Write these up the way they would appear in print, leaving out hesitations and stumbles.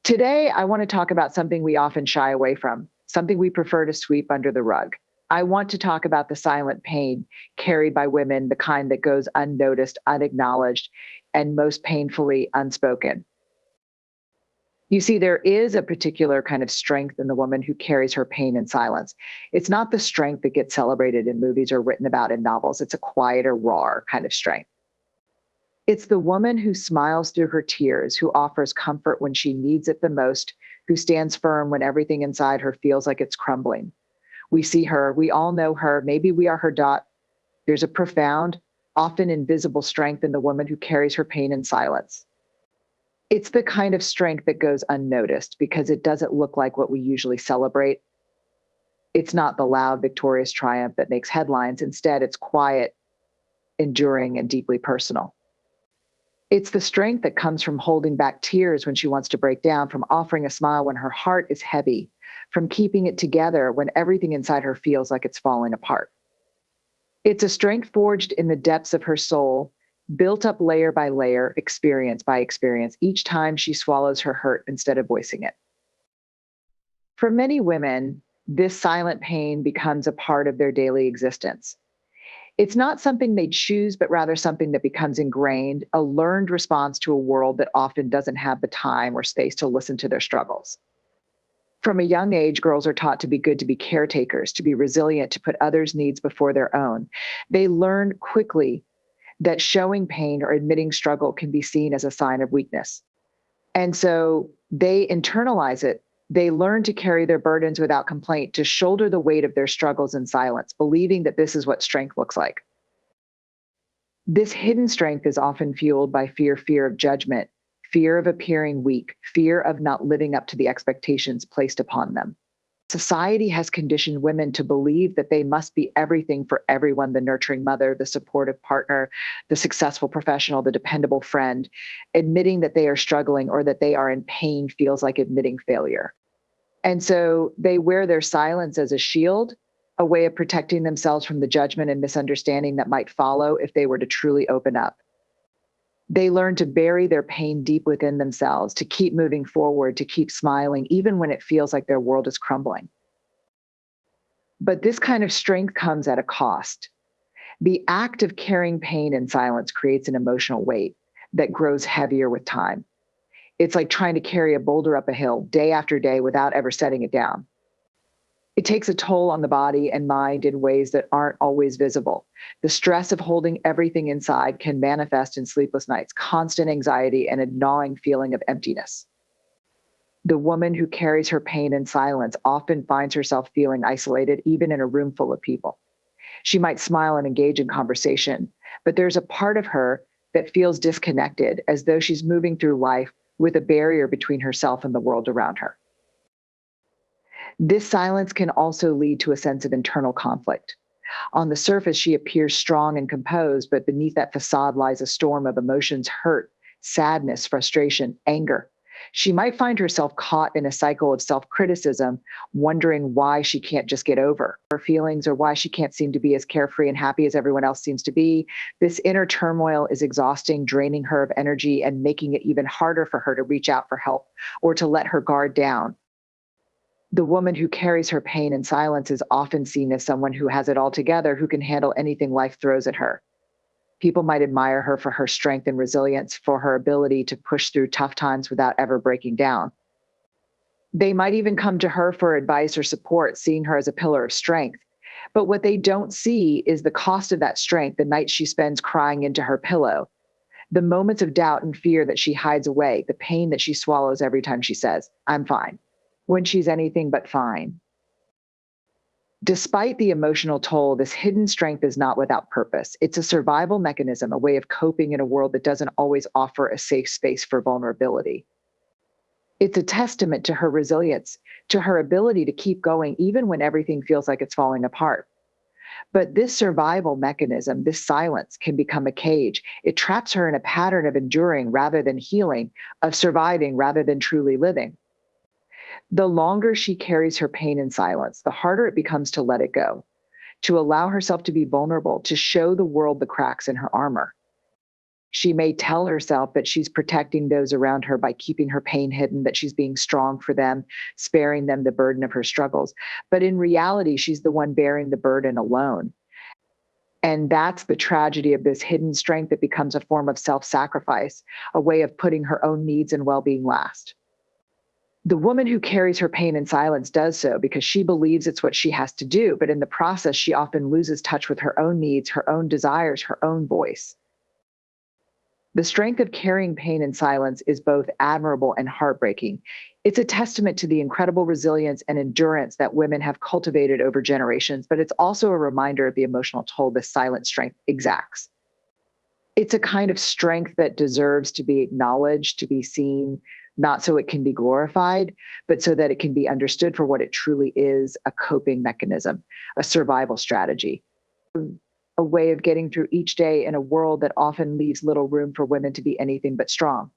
Today, I want to talk about something we often shy away from, something we prefer to sweep under the rug. I want to talk about the silent pain carried by women, the kind that goes unnoticed, unacknowledged, and most painfully unspoken. You see, there is a particular kind of strength in the woman who carries her pain in silence. It's not the strength that gets celebrated in movies or written about in novels. It's a quieter, raw kind of strength. It's the woman who smiles through her tears, who offers comfort when she needs it the most, who stands firm when everything inside her feels like it's crumbling. We see her, we all know her, maybe we are her dot. There's a profound, often invisible strength in the woman who carries her pain in silence. It's the kind of strength that goes unnoticed because it doesn't look like what we usually celebrate. It's not the loud, victorious triumph that makes headlines. Instead, it's quiet, enduring, and deeply personal. It's the strength that comes from holding back tears when she wants to break down, from offering a smile when her heart is heavy, from keeping it together when everything inside her feels like it's falling apart. It's a strength forged in the depths of her soul, built up layer by layer, experience by experience, each time she swallows her hurt instead of voicing it. For many women, this silent pain becomes a part of their daily existence. It's not something they choose, but rather something that becomes ingrained, a learned response to a world that often doesn't have the time or space to listen to their struggles. From a young age, girls are taught to be good, to be caretakers, to be resilient, to put others' needs before their own. They learn quickly that showing pain or admitting struggle can be seen as a sign of weakness. And so they internalize it. They learn to carry their burdens without complaint, to shoulder the weight of their struggles in silence, believing that this is what strength looks like. This hidden strength is often fueled by fear of judgment, fear of appearing weak, fear of not living up to the expectations placed upon them. Society has conditioned women to believe that they must be everything for everyone: the nurturing mother, the supportive partner, the successful professional, the dependable friend. Admitting that they are struggling or that they are in pain feels like admitting failure. And so they wear their silence as a shield, a way of protecting themselves from the judgment and misunderstanding that might follow if they were to truly open up. They learn to bury their pain deep within themselves, to keep moving forward, to keep smiling, even when it feels like their world is crumbling. But this kind of strength comes at a cost. The act of carrying pain in silence creates an emotional weight that grows heavier with time. It's like trying to carry a boulder up a hill day after day without ever setting it down. It takes a toll on the body and mind in ways that aren't always visible. The stress of holding everything inside can manifest in sleepless nights, constant anxiety, and a gnawing feeling of emptiness. The woman who carries her pain in silence often finds herself feeling isolated, even in a room full of people. She might smile and engage in conversation, but there's a part of her that feels disconnected, as though she's moving through life with a barrier between herself and the world around her. This silence can also lead to a sense of internal conflict. On the surface, she appears strong and composed, but beneath that facade lies a storm of emotions: hurt, sadness, frustration, anger. She might find herself caught in a cycle of self-criticism, wondering why she can't just get over her feelings or why she can't seem to be as carefree and happy as everyone else seems to be. This inner turmoil is exhausting, draining her of energy and making it even harder for her to reach out for help or to let her guard down. The woman who carries her pain in silence is often seen as someone who has it all together, who can handle anything life throws at her. People might admire her for her strength and resilience, for her ability to push through tough times without ever breaking down. They might even come to her for advice or support, seeing her as a pillar of strength. But what they don't see is the cost of that strength: the nights she spends crying into her pillow, the moments of doubt and fear that she hides away, the pain that she swallows every time she says, "I'm fine," when she's anything but fine. Despite the emotional toll, this hidden strength is not without purpose. It's a survival mechanism, a way of coping in a world that doesn't always offer a safe space for vulnerability. It's a testament to her resilience, to her ability to keep going even when everything feels like it's falling apart. But this survival mechanism, this silence, can become a cage. It traps her in a pattern of enduring rather than healing, of surviving rather than truly living. The longer she carries her pain in silence, the harder it becomes to let it go, to allow herself to be vulnerable, to show the world the cracks in her armor. She may tell herself that she's protecting those around her by keeping her pain hidden, that she's being strong for them, sparing them the burden of her struggles. But in reality, she's the one bearing the burden alone. And that's the tragedy of this hidden strength that becomes a form of self sacrifice, a way of putting her own needs and well being last. The woman who carries her pain in silence does so because she believes it's what she has to do. But in the process, she often loses touch with her own needs, her own desires, her own voice. The strength of carrying pain in silence is both admirable and heartbreaking. It's a testament to the incredible resilience and endurance that women have cultivated over generations, but it's also a reminder of the emotional toll this silent strength exacts. It's a kind of strength that deserves to be acknowledged, to be seen, not so it can be glorified, but so that it can be understood for what it truly is: a coping mechanism, a survival strategy, a way of getting through each day in a world that often leaves little room for women to be anything but strong.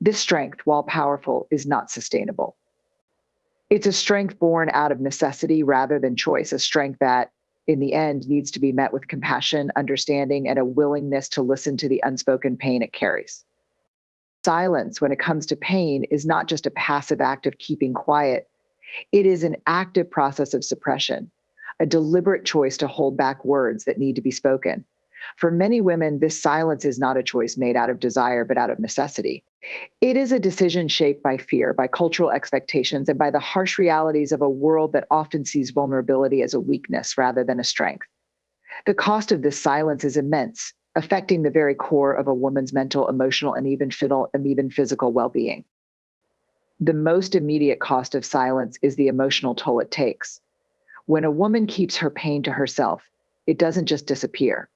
This strength, while powerful, is not sustainable. It's a strength born out of necessity rather than choice, a strength that, in the end, needs to be met with compassion, understanding, and a willingness to listen to the unspoken pain it carries. Silence, when it comes to pain, is not just a passive act of keeping quiet. It is an active process of suppression, a deliberate choice to hold back words that need to be spoken. For many women, this silence is not a choice made out of desire, but out of necessity. It is a decision shaped by fear, by cultural expectations, and by the harsh realities of a world that often sees vulnerability as a weakness rather than a strength. The cost of this silence is immense, affecting the very core of a woman's mental, emotional, and even physical well being. The most immediate cost of silence is the emotional toll it takes. When a woman keeps her pain to herself, it doesn't just disappear.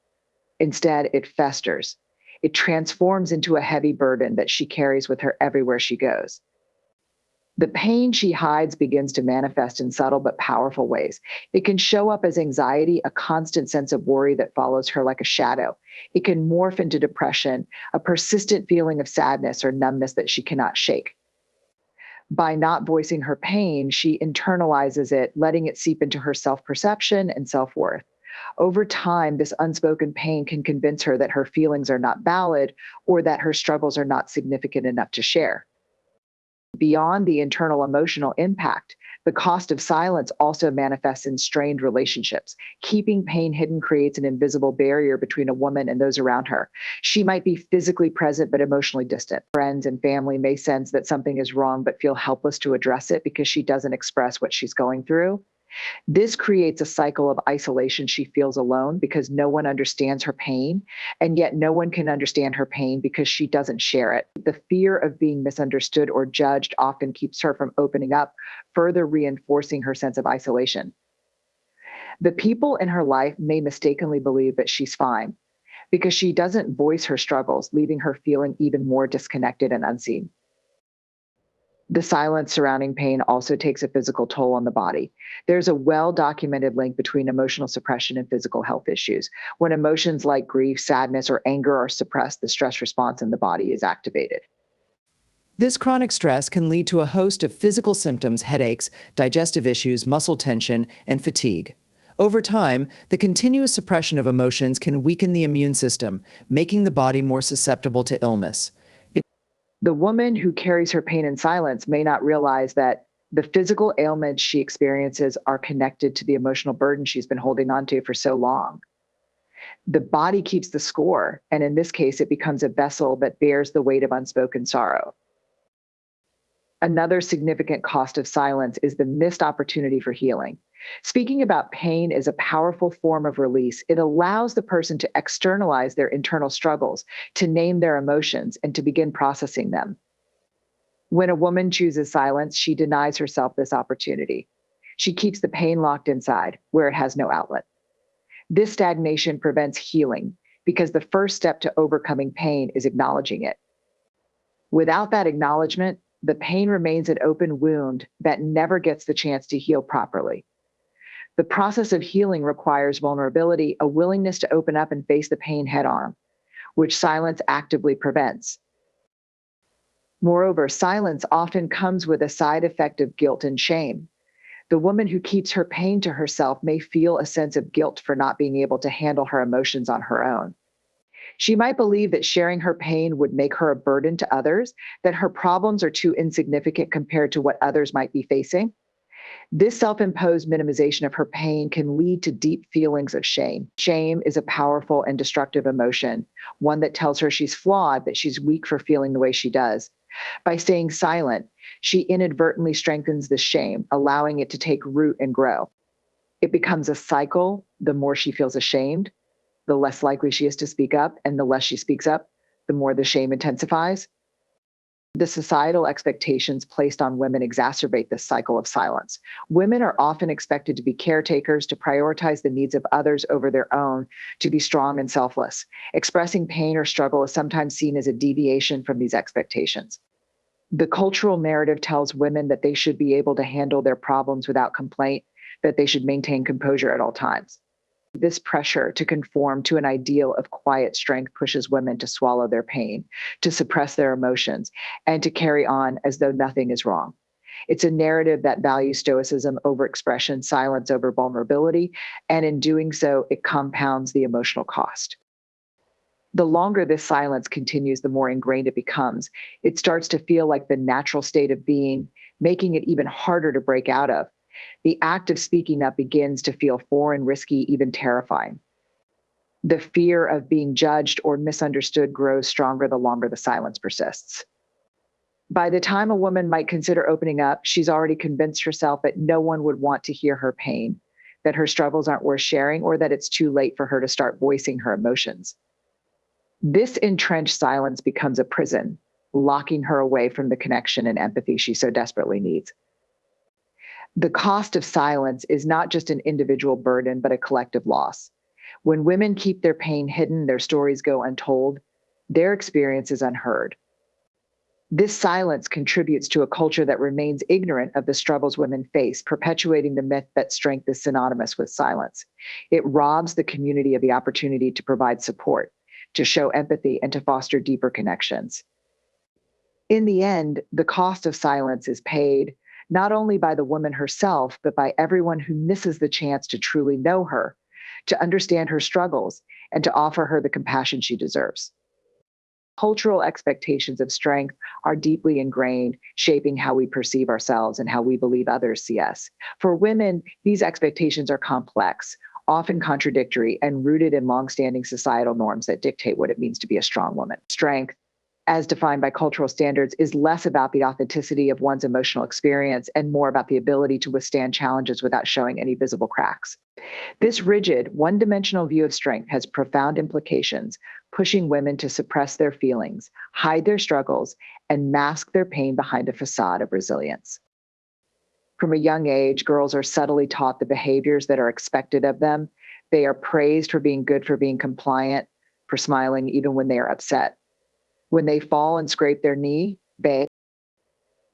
Instead, it festers. It transforms into a heavy burden that she carries with her everywhere she goes. The pain she hides begins to manifest in subtle but powerful ways. It can show up as anxiety, a constant sense of worry that follows her like a shadow. It can morph into depression, a persistent feeling of sadness or numbness that she cannot shake. By not voicing her pain, she internalizes it, letting it seep into her self-perception and self-worth. Over time, this unspoken pain can convince her that her feelings are not valid or that her struggles are not significant enough to share. Beyond the internal emotional impact, the cost of silence also manifests in strained relationships. Keeping pain hidden creates an invisible barrier between a woman and those around her. She might be physically present but emotionally distant. Friends and family may sense that something is wrong but feel helpless to address it because she doesn't express what she's going through. This creates a cycle of isolation. She feels alone because no one understands her pain, and yet no one can understand her pain because she doesn't share it. The fear of being misunderstood or judged often keeps her from opening up, further reinforcing her sense of isolation. The people in her life may mistakenly believe that she's fine because she doesn't voice her struggles, leaving her feeling even more disconnected and unseen. The silence surrounding pain also takes a physical toll on the body. There's a well-documented link between emotional suppression and physical health issues. When emotions like grief, sadness, or anger are suppressed, the stress response in the body is activated. This chronic stress can lead to a host of physical symptoms: headaches, digestive issues, muscle tension, and fatigue. Over time, the continuous suppression of emotions can weaken the immune system, making the body more susceptible to illness. The woman who carries her pain in silence may not realize that the physical ailments she experiences are connected to the emotional burden she's been holding on to for so long. The body keeps the score, and in this case, it becomes a vessel that bears the weight of unspoken sorrow. Another significant cost of silence is the missed opportunity for healing. Speaking about pain is a powerful form of release. It allows the person to externalize their internal struggles, to name their emotions, and to begin processing them. When a woman chooses silence, she denies herself this opportunity. She keeps the pain locked inside, where it has no outlet. This stagnation prevents healing because the first step to overcoming pain is acknowledging it. Without that acknowledgement, the pain remains an open wound that never gets the chance to heal properly. The process of healing requires vulnerability, a willingness to open up and face the pain head on, which silence actively prevents. Moreover, silence often comes with a side effect of guilt and shame. The woman who keeps her pain to herself may feel a sense of guilt for not being able to handle her emotions on her own. She might believe that sharing her pain would make her a burden to others, that her problems are too insignificant compared to what others might be facing. This self imposed minimization of her pain can lead to deep feelings of shame. Shame is a powerful and destructive emotion, one that tells her she's flawed, that she's weak for feeling the way she does. By staying silent, she inadvertently strengthens the shame, allowing it to take root and grow. It becomes a cycle. The more she feels ashamed, the less likely she is to speak up, and the less she speaks up, the more the shame intensifies. The societal expectations placed on women exacerbate this cycle of silence. Women are often expected to be caretakers, to prioritize the needs of others over their own, to be strong and selfless. Expressing pain or struggle is sometimes seen as a deviation from these expectations. The cultural narrative tells women that they should be able to handle their problems without complaint, that they should maintain composure at all times. This pressure to conform to an ideal of quiet strength pushes women to swallow their pain, to suppress their emotions, and to carry on as though nothing is wrong. It's a narrative that values stoicism over expression, silence over vulnerability, and in doing so, it compounds the emotional cost. The longer this silence continues, the more ingrained it becomes. It starts to feel like the natural state of being, making it even harder to break out of. The act of speaking up begins to feel foreign, risky, even terrifying. The fear of being judged or misunderstood grows stronger the longer the silence persists. By the time a woman might consider opening up, she's already convinced herself that no one would want to hear her pain, that her struggles aren't worth sharing, or that it's too late for her to start voicing her emotions. This entrenched silence becomes a prison, locking her away from the connection and empathy she so desperately needs. The cost of silence is not just an individual burden, but a collective loss. When women keep their pain hidden, their stories go untold, their experience is unheard. This silence contributes to a culture that remains ignorant of the struggles women face, perpetuating the myth that strength is synonymous with silence. It robs the community of the opportunity to provide support, to show empathy, and to foster deeper connections. In the end, the cost of silence is paid not only by the woman herself, but by everyone who misses the chance to truly know her, to understand her struggles, and to offer her the compassion she deserves. Cultural expectations of strength are deeply ingrained, shaping how we perceive ourselves and how we believe others see us. For women, these expectations are complex, often contradictory, and rooted in longstanding societal norms that dictate what it means to be a strong woman. Strength, as defined by cultural standards, is less about the authenticity of one's emotional experience and more about the ability to withstand challenges without showing any visible cracks. This rigid, one dimensional view of strength has profound implications, pushing women to suppress their feelings, hide their struggles, and mask their pain behind a facade of resilience. From a young age, girls are subtly taught the behaviors that are expected of them. They are praised for being good, for being compliant, for smiling even when they are upset. When they fall and scrape their knee, they.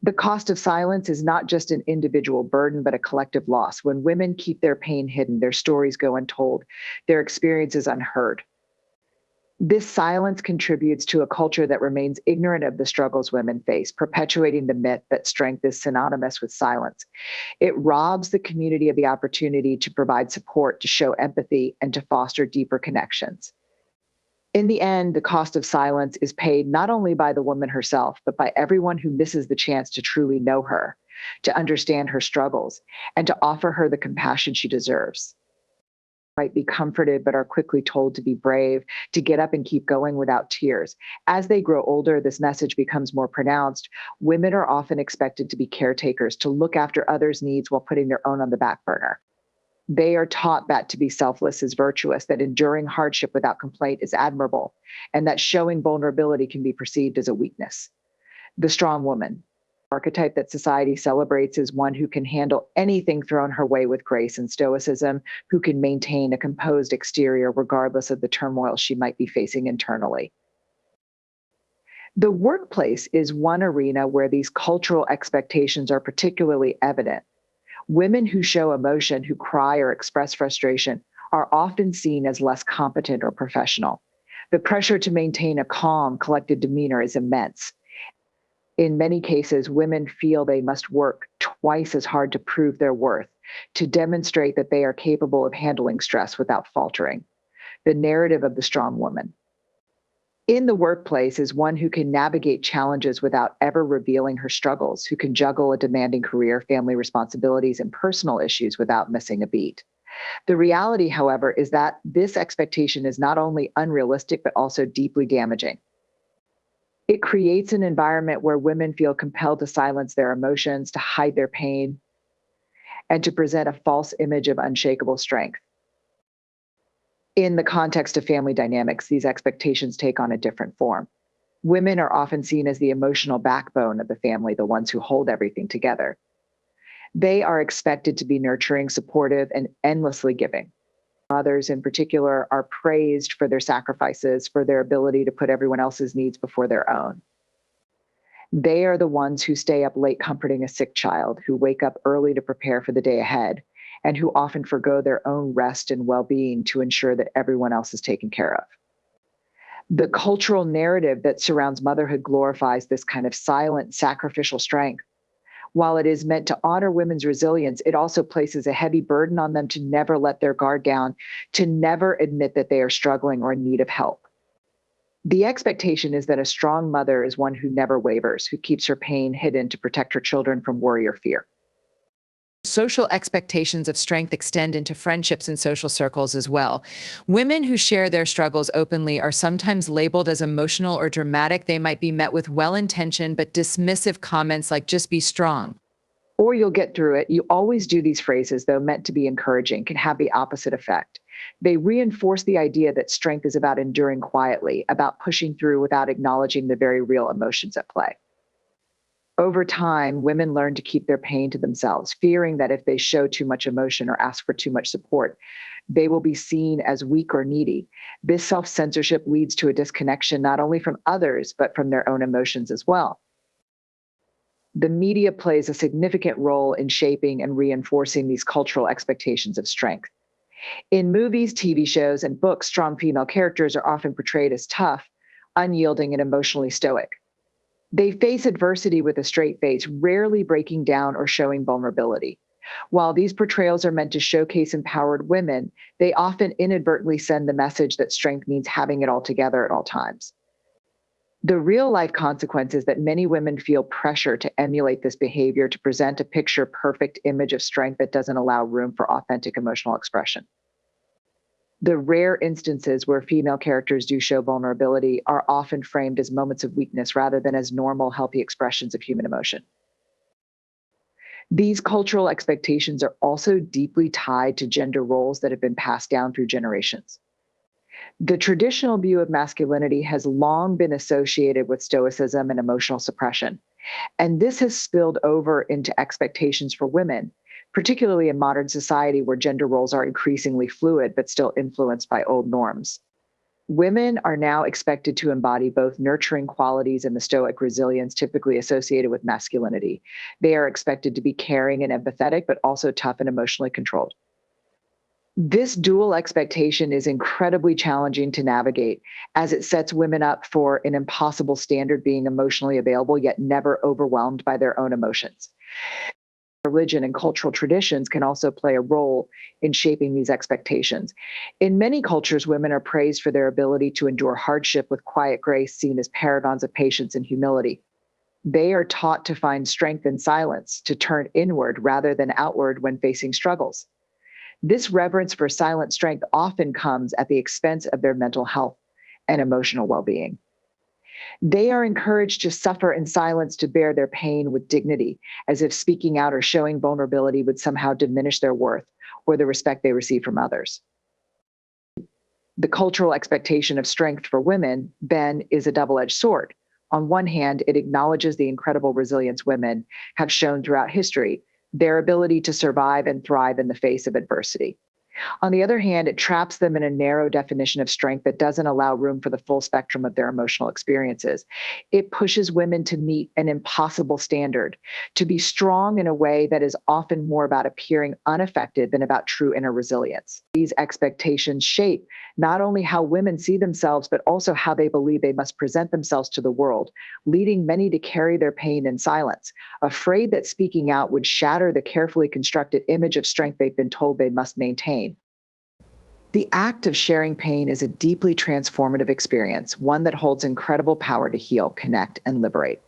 The cost of silence is not just an individual burden, but a collective loss. When women keep their pain hidden, their stories go untold, their experiences unheard. This silence contributes to a culture that remains ignorant of the struggles women face, perpetuating the myth that strength is synonymous with silence. It robs the community of the opportunity to provide support, to show empathy, and to foster deeper connections. In the end, the cost of silence is paid not only by the woman herself, but by everyone who misses the chance to truly know her, to understand her struggles, and to offer her the compassion she deserves. Might be comforted, but are quickly told to be brave, to get up and keep going without tears. As they grow older, this message becomes more pronounced. Women are often expected to be caretakers, to look after others' needs while putting their own on the back burner. They are taught that to be selfless is virtuous, that enduring hardship without complaint is admirable, and that showing vulnerability can be perceived as a weakness. The strong woman, archetype that society celebrates, is one who can handle anything thrown her way with grace and stoicism, who can maintain a composed exterior regardless of the turmoil she might be facing internally. The workplace is one arena where these cultural expectations are particularly evident. Women who show emotion, who cry or express frustration, are often seen as less competent or professional. The pressure to maintain a calm, collected demeanor is immense. In many cases, women feel they must work twice as hard to prove their worth, to demonstrate that they are capable of handling stress without faltering. The narrative of the strong woman. In the workplace is one who can navigate challenges without ever revealing her struggles, who can juggle a demanding career, family responsibilities, and personal issues without missing a beat. The reality, however, is that this expectation is not only unrealistic, but also deeply damaging. It creates an environment where women feel compelled to silence their emotions, to hide their pain, and to present a false image of unshakable strength. In the context of family dynamics, these expectations take on a different form. Women are often seen as the emotional backbone of the family, the ones who hold everything together. They are expected to be nurturing, supportive, and endlessly giving. Mothers, in particular, are praised for their sacrifices, for their ability to put everyone else's needs before their own. They are the ones who stay up late comforting a sick child, who wake up early to prepare for the day ahead, and who often forgo their own rest and well being to ensure that everyone else is taken care of. The cultural narrative that surrounds motherhood glorifies this kind of silent, sacrificial strength. While it is meant to honor women's resilience, it also places a heavy burden on them to never let their guard down, to never admit that they are struggling or in need of help. The expectation is that a strong mother is one who never wavers, who keeps her pain hidden to protect her children from worry or fear. Social expectations of strength extend into friendships and social circles as well. Women who share their struggles openly are sometimes labeled as emotional or dramatic. They might be met with well-intentioned but dismissive comments like, just be strong. Or you'll get through it. You always do these phrases, though meant to be encouraging, can have the opposite effect. They reinforce the idea that strength is about enduring quietly, about pushing through without acknowledging the very real emotions at play. Over time, women learn to keep their pain to themselves, fearing that if they show too much emotion or ask for too much support, they will be seen as weak or needy. This self censorship leads to a disconnection not only from others, but from their own emotions as well. The media plays a significant role in shaping and reinforcing these cultural expectations of strength. In movies, TV shows, and books, strong female characters are often portrayed as tough, unyielding, and emotionally stoic. They face adversity with a straight face, rarely breaking down or showing vulnerability. While these portrayals are meant to showcase empowered women, they often inadvertently send the message that strength means having it all together at all times. The real life consequence is that many women feel pressure to emulate this behavior, to present a picture perfect image of strength that doesn't allow room for authentic emotional expression. The rare instances where female characters do show vulnerability are often framed as moments of weakness rather than as normal, healthy expressions of human emotion. These cultural expectations are also deeply tied to gender roles that have been passed down through generations. The traditional view of masculinity has long been associated with stoicism and emotional suppression, and this has spilled over into expectations for women, particularly in modern society where gender roles are increasingly fluid but still influenced by old norms. Women are now expected to embody both nurturing qualities and the stoic resilience typically associated with masculinity. They are expected to be caring and empathetic, but also tough and emotionally controlled. This dual expectation is incredibly challenging to navigate as it sets women up for an impossible standard, being emotionally available yet never overwhelmed by their own emotions. Religion and cultural traditions can also play a role in shaping these expectations. In many cultures, women are praised for their ability to endure hardship with quiet grace, seen as paragons of patience and humility. They are taught to find strength in silence, to turn inward rather than outward when facing struggles. This reverence for silent strength often comes at the expense of their mental health and emotional well being. They are encouraged to suffer in silence, to bear their pain with dignity, as if speaking out or showing vulnerability would somehow diminish their worth or the respect they receive from others. The cultural expectation of strength for women, then, is a double edged sword. On one hand, it acknowledges the incredible resilience women have shown throughout history, their ability to survive and thrive in the face of adversity. On the other hand, it traps them in a narrow definition of strength that doesn't allow room for the full spectrum of their emotional experiences. It pushes women to meet an impossible standard, to be strong in a way that is often more about appearing unaffected than about true inner resilience. These expectations shape not only how women see themselves, but also how they believe they must present themselves to the world, leading many to carry their pain in silence, afraid that speaking out would shatter the carefully constructed image of strength they've been told they must maintain. The act of sharing pain is a deeply transformative experience, one that holds incredible power to heal, connect, and liberate.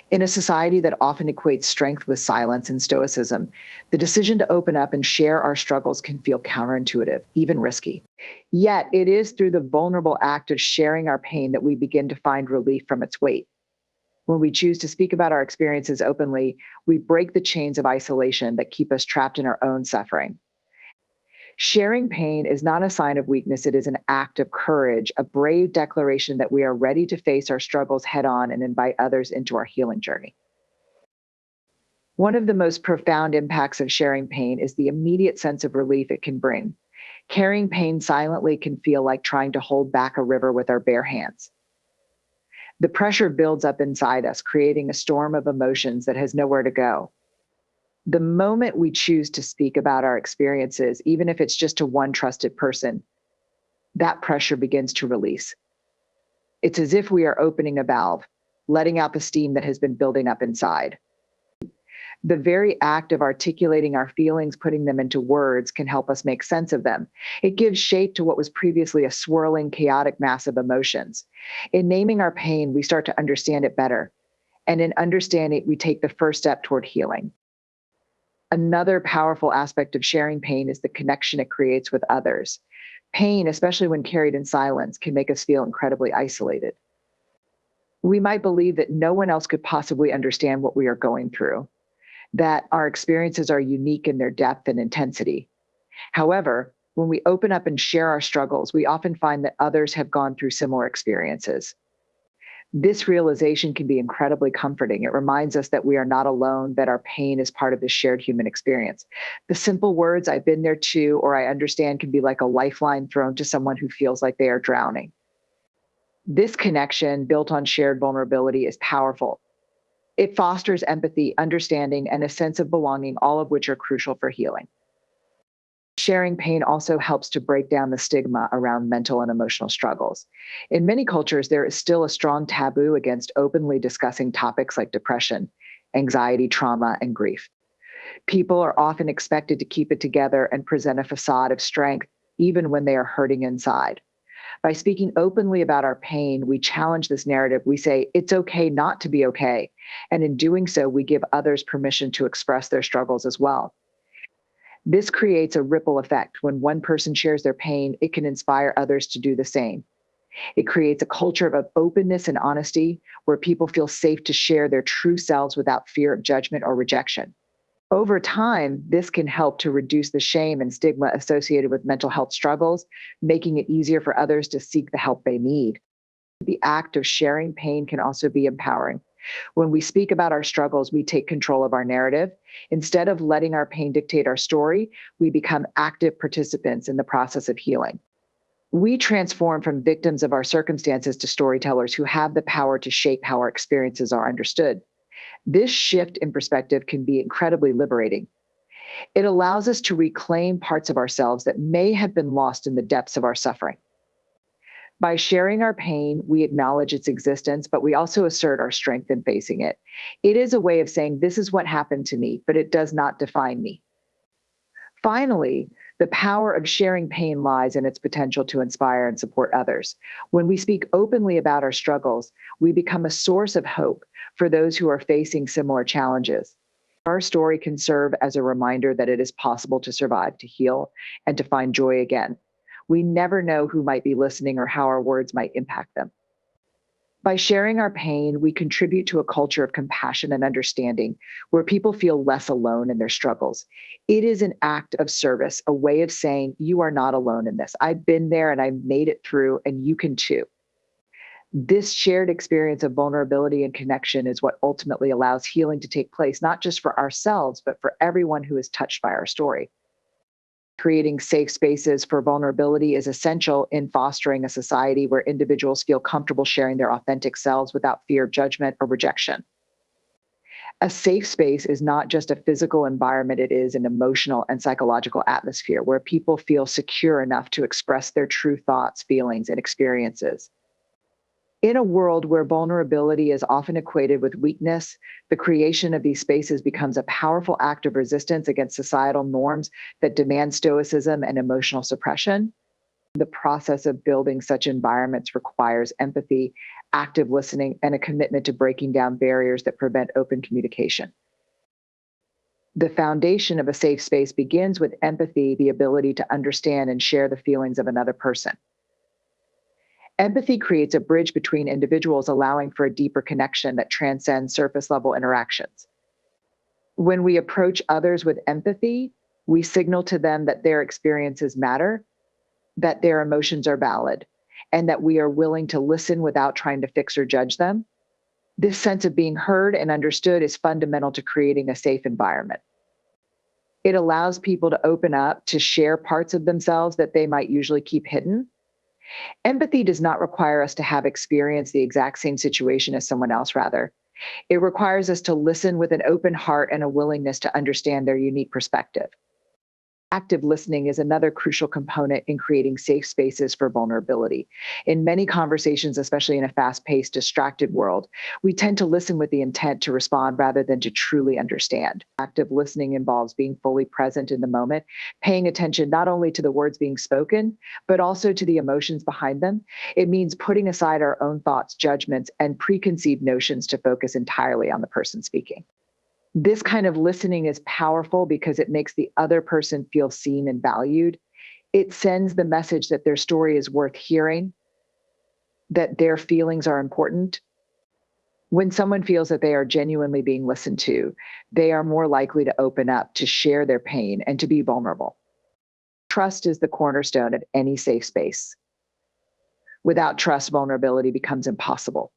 In a society that often equates strength with silence and stoicism, the decision to open up and share our struggles can feel counterintuitive, even risky. Yet, it is through the vulnerable act of sharing our pain that we begin to find relief from its weight. When we choose to speak about our experiences openly, we break the chains of isolation that keep us trapped in our own suffering. Sharing pain is not a sign of weakness, it is an act of courage, a brave declaration that we are ready to face our struggles head on and invite others into our healing journey. One of the most profound impacts of sharing pain is the immediate sense of relief it can bring. Carrying pain silently can feel like trying to hold back a river with our bare hands. The pressure builds up inside us, creating a storm of emotions that has nowhere to go. The moment we choose to speak about our experiences, even if it's just to one trusted person, that pressure begins to release. It's as if we are opening a valve, letting out the steam that has been building up inside. The very act of articulating our feelings, putting them into words, can help us make sense of them. It gives shape to what was previously a swirling, chaotic mass of emotions. In naming our pain, we start to understand it better. And in understanding it, we take the first step toward healing. Another powerful aspect of sharing pain is the connection it creates with others. Pain, especially when carried in silence, can make us feel incredibly isolated. We might believe that no one else could possibly understand what we are going through, that our experiences are unique in their depth and intensity. However, when we open up and share our struggles, we often find that others have gone through similar experiences. This realization can be incredibly comforting. It reminds us that we are not alone, that our pain is part of the shared human experience. The simple words, "I've been there too," or "I understand," can be like a lifeline thrown to someone who feels like they are drowning. This connection, built on shared vulnerability, is powerful. It fosters empathy, understanding, and a sense of belonging, all of which are crucial for healing. Sharing pain also helps to break down the stigma around mental and emotional struggles. In many cultures, there is still a strong taboo against openly discussing topics like depression, anxiety, trauma, and grief. People are often expected to keep it together and present a facade of strength, even when they are hurting inside. By speaking openly about our pain, we challenge this narrative. We say, it's okay not to be okay. And in doing so, we give others permission to express their struggles as well. This creates a ripple effect. When one person shares their pain, it can inspire others to do the same. It creates a culture of openness and honesty where people feel safe to share their true selves without fear of judgment or rejection. Over time, this can help to reduce the shame and stigma associated with mental health struggles, making it easier for others to seek the help they need. The act of sharing pain can also be empowering. When we speak about our struggles, we take control of our narrative. Instead of letting our pain dictate our story, we become active participants in the process of healing. We transform from victims of our circumstances to storytellers who have the power to shape how our experiences are understood. This shift in perspective can be incredibly liberating. It allows us to reclaim parts of ourselves that may have been lost in the depths of our suffering. By sharing our pain, we acknowledge its existence, but we also assert our strength in facing it. It is a way of saying, this is what happened to me, but it does not define me. Finally, the power of sharing pain lies in its potential to inspire and support others. When we speak openly about our struggles, we become a source of hope for those who are facing similar challenges. Our story can serve as a reminder that it is possible to survive, to heal, and to find joy again. We never know who might be listening or how our words might impact them. By sharing our pain, we contribute to a culture of compassion and understanding where people feel less alone in their struggles. It is an act of service, a way of saying, you are not alone in this. I've been there and I made it through, and you can too. This shared experience of vulnerability and connection is what ultimately allows healing to take place, not just for ourselves, but for everyone who is touched by our story. Creating safe spaces for vulnerability is essential in fostering a society where individuals feel comfortable sharing their authentic selves without fear of judgment or rejection. A safe space is not just a physical environment, it is an emotional and psychological atmosphere where people feel secure enough to express their true thoughts, feelings, and experiences. In a world where vulnerability is often equated with weakness, the creation of these spaces becomes a powerful act of resistance against societal norms that demand stoicism and emotional suppression. The process of building such environments requires empathy, active listening, and a commitment to breaking down barriers that prevent open communication. The foundation of a safe space begins with empathy, the ability to understand and share the feelings of another person. Empathy creates a bridge between individuals, allowing for a deeper connection that transcends surface level interactions. When we approach others with empathy, we signal to them that their experiences matter, that their emotions are valid, and that we are willing to listen without trying to fix or judge them. This sense of being heard and understood is fundamental to creating a safe environment. It allows people to open up, to share parts of themselves that they might usually keep hidden. Empathy does not require us to have experienced the exact same situation as someone else, rather. It requires us to listen with an open heart and a willingness to understand their unique perspective. Active listening is another crucial component in creating safe spaces for vulnerability. In many conversations, especially in a fast-paced, distracted world, we tend to listen with the intent to respond rather than to truly understand. Active listening involves being fully present in the moment, paying attention not only to the words being spoken, but also to the emotions behind them. It means putting aside our own thoughts, judgments, and preconceived notions to focus entirely on the person speaking. This kind of listening is powerful because it makes the other person feel seen and valued. It sends the message that their story is worth hearing, that their feelings are important. When someone feels that they are genuinely being listened to, they are more likely to open up, to share their pain, and to be vulnerable. Trust is the cornerstone of any safe space. Without trust, vulnerability becomes impossible.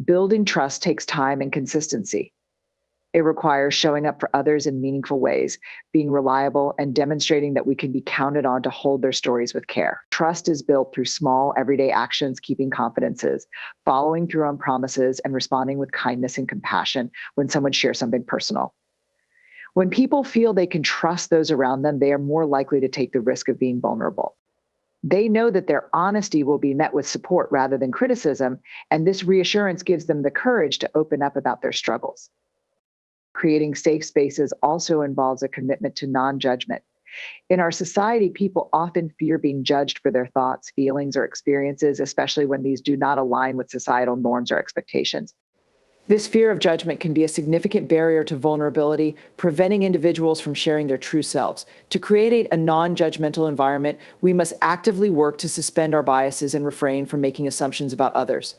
Building trust takes time and consistency. It requires showing up for others in meaningful ways, being reliable, and demonstrating that we can be counted on to hold their stories with care. Trust is built through small, everyday actions, keeping confidences, following through on promises, and responding with kindness and compassion when someone shares something personal. When people feel they can trust those around them, they are more likely to take the risk of being vulnerable. They know that their honesty will be met with support rather than criticism, and this reassurance gives them the courage to open up about their struggles. Creating safe spaces also involves a commitment to non-judgment. In our society, people often fear being judged for their thoughts, feelings, or experiences, especially when these do not align with societal norms or expectations. This fear of judgment can be a significant barrier to vulnerability, preventing individuals from sharing their true selves. To create a non-judgmental environment, we must actively work to suspend our biases and refrain from making assumptions about others.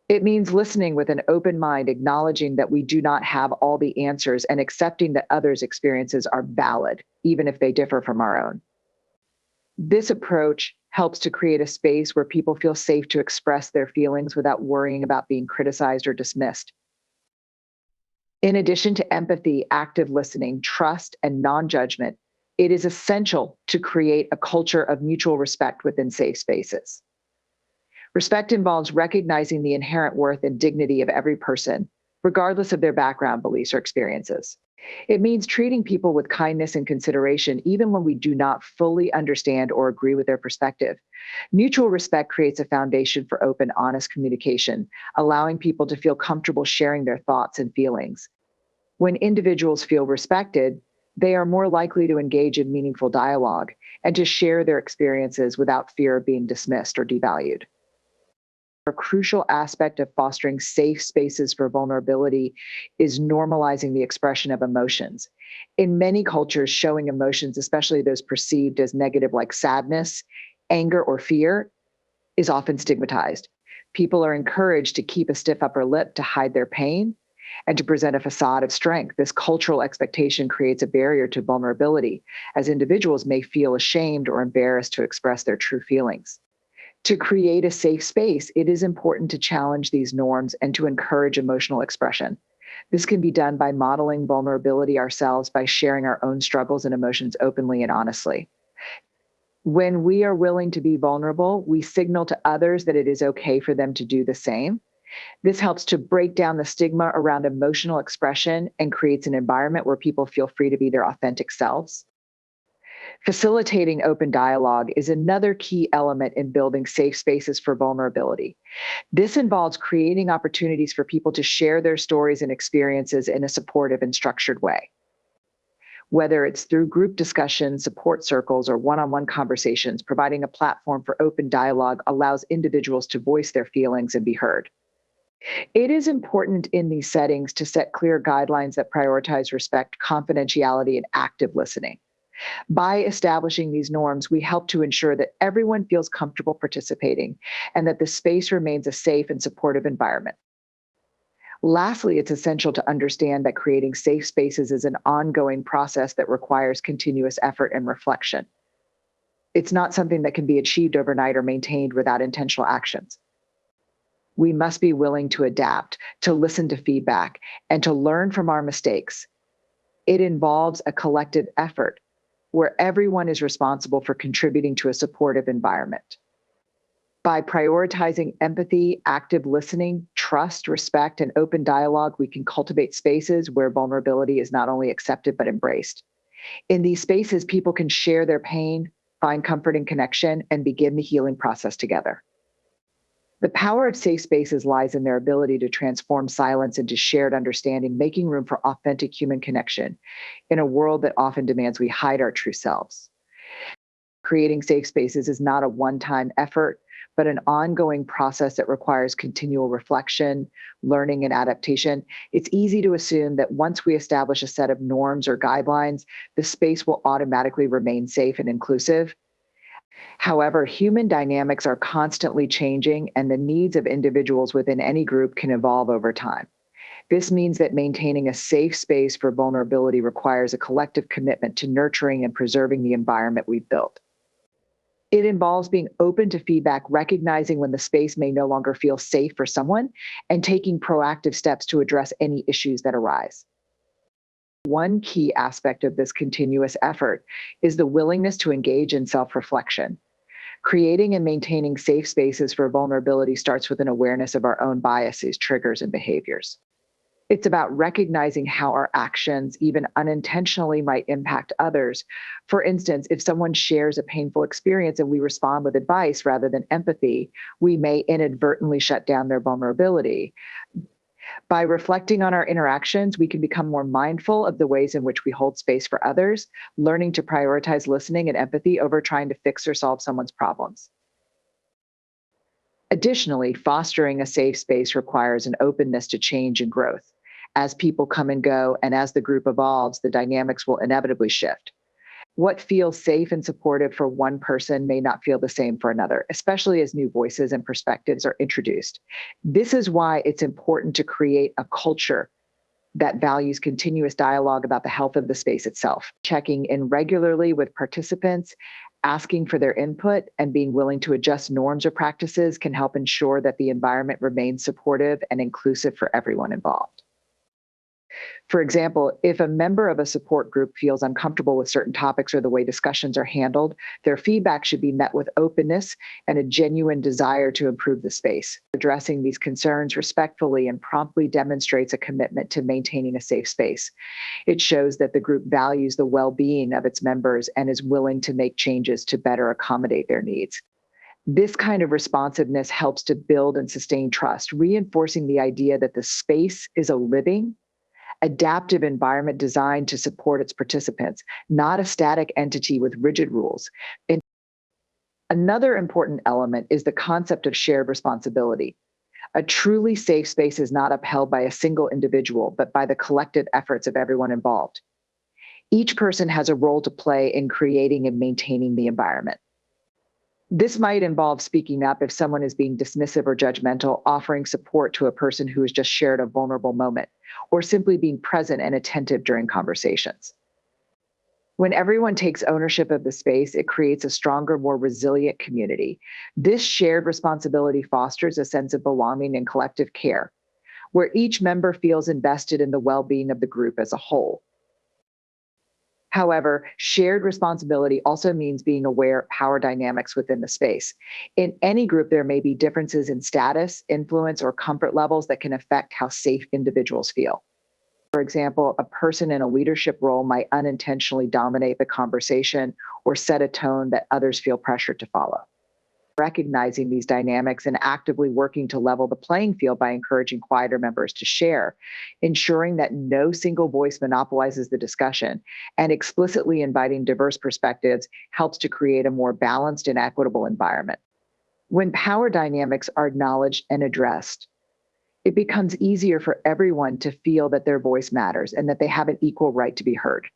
It means listening with an open mind, acknowledging that we do not have all the answers, and accepting that others' experiences are valid, even if they differ from our own. This approach helps to create a space where people feel safe to express their feelings without worrying about being criticized or dismissed. In addition to empathy, active listening, trust, and non-judgment, it is essential to create a culture of mutual respect within safe spaces. Respect involves recognizing the inherent worth and dignity of every person, regardless of their background, beliefs, or experiences. It means treating people with kindness and consideration, even when we do not fully understand or agree with their perspective. Mutual respect creates a foundation for open, honest communication, allowing people to feel comfortable sharing their thoughts and feelings. When individuals feel respected, they are more likely to engage in meaningful dialogue and to share their experiences without fear of being dismissed or devalued. A crucial aspect of fostering safe spaces for vulnerability is normalizing the expression of emotions. In many cultures, showing emotions, especially those perceived as negative like sadness, anger, or fear, is often stigmatized. People are encouraged to keep a stiff upper lip, to hide their pain, and to present a facade of strength. This cultural expectation creates a barrier to vulnerability, as individuals may feel ashamed or embarrassed to express their true feelings. To create a safe space, it is important to challenge these norms and to encourage emotional expression. This can be done by modeling vulnerability ourselves, by sharing our own struggles and emotions openly and honestly. When we are willing to be vulnerable, we signal to others that it is okay for them to do the same. This helps to break down the stigma around emotional expression and creates an environment where people feel free to be their authentic selves. Facilitating open dialogue is another key element in building safe spaces for vulnerability. This involves creating opportunities for people to share their stories and experiences in a supportive and structured way. Whether it's through group discussions, support circles, or one-on-one conversations, providing a platform for open dialogue allows individuals to voice their feelings and be heard. It is important in these settings to set clear guidelines that prioritize respect, confidentiality, and active listening. By establishing these norms, we help to ensure that everyone feels comfortable participating and that the space remains a safe and supportive environment. Lastly, it's essential to understand that creating safe spaces is an ongoing process that requires continuous effort and reflection. It's not something that can be achieved overnight or maintained without intentional actions. We must be willing to adapt, to listen to feedback, and to learn from our mistakes. It involves a collective effort where everyone is responsible for contributing to a supportive environment. By prioritizing empathy, active listening, trust, respect, and open dialogue, we can cultivate spaces where vulnerability is not only accepted but embraced. In these spaces, people can share their pain, find comfort and connection, and begin the healing process together. The power of safe spaces lies in their ability to transform silence into shared understanding, making room for authentic human connection in a world that often demands we hide our true selves. Creating safe spaces is not a one-time effort, but an ongoing process that requires continual reflection, learning, and adaptation. It's easy to assume that once we establish a set of norms or guidelines, the space will automatically remain safe and inclusive. However, human dynamics are constantly changing, and the needs of individuals within any group can evolve over time. This means that maintaining a safe space for vulnerability requires a collective commitment to nurturing and preserving the environment we've built. It involves being open to feedback, recognizing when the space may no longer feel safe for someone, and taking proactive steps to address any issues that arise. One key aspect of this continuous effort is the willingness to engage in self-reflection. Creating and maintaining safe spaces for vulnerability starts with an awareness of our own biases, triggers, and behaviors. It's about recognizing how our actions, even unintentionally, might impact others. For instance, if someone shares a painful experience and we respond with advice rather than empathy, we may inadvertently shut down their vulnerability. By reflecting on our interactions, we can become more mindful of the ways in which we hold space for others, learning to prioritize listening and empathy over trying to fix or solve someone's problems. Additionally, fostering a safe space requires an openness to change and growth. As people come and go, and as the group evolves, the dynamics will inevitably shift. What feels safe and supportive for one person may not feel the same for another, especially as new voices and perspectives are introduced. This is why it's important to create a culture that values continuous dialogue about the health of the space itself, checking in regularly with participants, asking for their input, and being willing to adjust norms or practices can help ensure that the environment remains supportive and inclusive for everyone involved. For example, if a member of a support group feels uncomfortable with certain topics or the way discussions are handled, their feedback should be met with openness and a genuine desire to improve the space. Addressing these concerns respectfully and promptly demonstrates a commitment to maintaining a safe space. It shows that the group values the well-being of its members and is willing to make changes to better accommodate their needs. This kind of responsiveness helps to build and sustain trust, reinforcing the idea that the space is a living, adaptive environment designed to support its participants, not a static entity with rigid rules. And another important element is the concept of shared responsibility. A truly safe space is not upheld by a single individual, but by the collective efforts of everyone involved. Each person has a role to play in creating and maintaining the environment. This might involve speaking up if someone is being dismissive or judgmental, offering support to a person who has just shared a vulnerable moment, or simply being present and attentive during conversations. When everyone takes ownership of the space, it creates a stronger, more resilient community. This shared responsibility fosters a sense of belonging and collective care, where each member feels invested in the well-being of the group as a whole. However, shared responsibility also means being aware of power dynamics within the space. In any group, there may be differences in status, influence, or comfort levels that can affect how safe individuals feel. For example, a person in a leadership role might unintentionally dominate the conversation or set a tone that others feel pressured to follow. recognizing these dynamics and actively working to level the playing field by encouraging quieter members to share, ensuring that no single voice monopolizes the discussion, and explicitly inviting diverse perspectives helps to create a more balanced and equitable environment. When power dynamics are acknowledged and addressed, it becomes easier for everyone to feel that their voice matters and that they have an equal right to be heard.